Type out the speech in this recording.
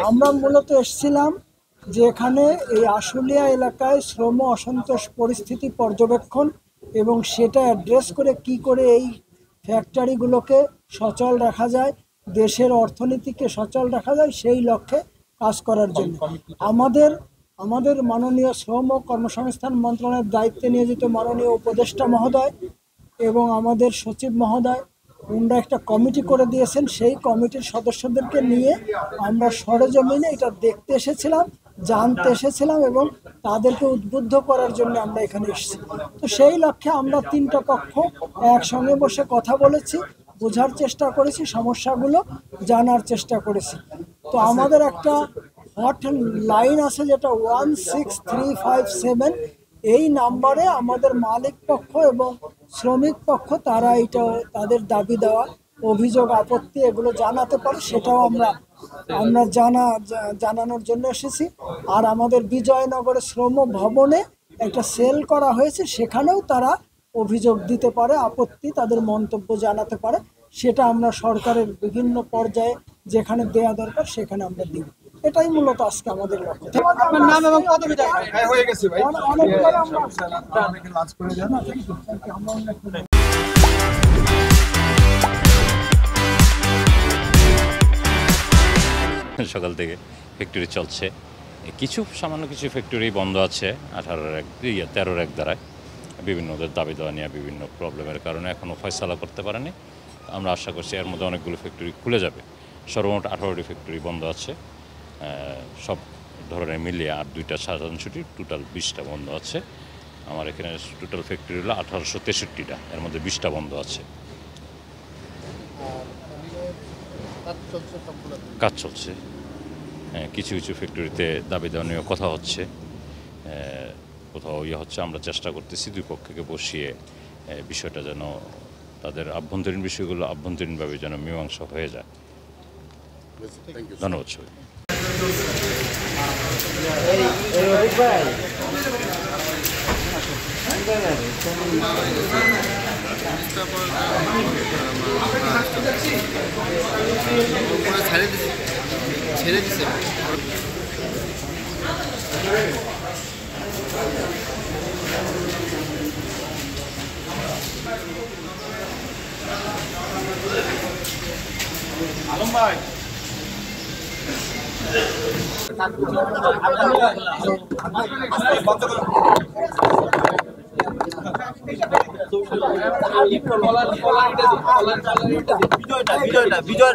আমরা মূলত এসেছিলাম যে এখানে এই আশুলিয়া এলাকায় শ্রম অসন্তোষ পরিস্থিতি পর্যবেক্ষণ এবং সেটা অ্যাড্রেস করে কি করে এই ফ্যাক্টরিগুলোকে সচল রাখা যায়, দেশের অর্থনীতিকে সচল রাখা যায়, সেই লক্ষ্যে কাজ করার জন্য আমাদের মাননীয় শ্রম ও কর্মসংস্থান মন্ত্রণালয়ের দায়িত্বে নিয়োজিত মাননীয় উপদেষ্টা মহোদয় এবং আমাদের সচিব মহোদয় ওনারা একটা কমিটি করে দিয়েছেন। সেই কমিটির সদস্যদেরকে নিয়ে আমরা সরেজমিনে এটা দেখতে এসেছিলাম, জানতে এসেছিলাম এবং তাদেরকে উদ্বুদ্ধ করার জন্য আমরা এখানে এসেছি। তো সেই লক্ষ্যে আমরা তিনটা পক্ষ একসঙ্গে বসে কথা বলেছি, বোঝার চেষ্টা করেছি, সমস্যাগুলো জানার চেষ্টা করেছি। তো আমাদের একটা হট লাইন আছে যেটা 16357, এই নাম্বারে আমাদের মালিক পক্ষ এবং শ্রমিক পক্ষ তারা এটা তাদের দাবি দেওয়া, অভিযোগ, আপত্তি এগুলো জানাতে পারে, সেটাও আমরা জানানোর জন্য এসেছি। আর আমাদের বিজয়নগরে শ্রম ভবনে একটা সেল করা হয়েছে, সেখানেও তারা অভিযোগ দিতে পারে, আপত্তি, তাদের মন্তব্য জানাতে পারে, সেটা আমরা সরকারের বিভিন্ন পর্যায়ে যেখানে দেয়া দরকার সেখানে আমরা দিব। এটাই মূলত আজকে আমাদের লক্ষ্য। সকাল থেকে ফ্যাক্টরি চলছে, কিছু সামান্য কিছু ফ্যাক্টরি বন্ধ আছে 13 দ্বারায় বিভিন্ন ওদের দাবি দেওয়া নিয়ে বিভিন্ন প্রবলেমের কারণে এখনও ফয়সালা করতে পারেনি। আমরা আশা করছি এর মধ্যে অনেকগুলো ফ্যাক্টরি খুলে যাবে। সর্বমোট 18টি ফ্যাক্টরি বন্ধ আছে, সব ধরনের মিলিয়ে, আর 2টা সাধারণ ছুটি, টোটাল 20টা বন্ধ আছে। আমার এখানে টোটাল ফ্যাক্টরি হলো 1863টা, এর মধ্যে 20টা বন্ধ আছে। কাজ চলছে, কিছু কিছু ফ্যাক্টরিতে দাবি দেওয়া নিয়ে কথা হচ্ছে, কোথাও হচ্ছে। আমরা চেষ্টা করতেছি দুই পক্ষকে বসিয়ে বিষয়টা যেন তাদের আভ্যন্তরীণ বিষয়গুলো আভ্যন্তরীণভাবে যেন মীমাংসা হয়ে যায়। ধন্যবাদ সবাই। ছেড়ে দিছে আলম ভাই। বিজয়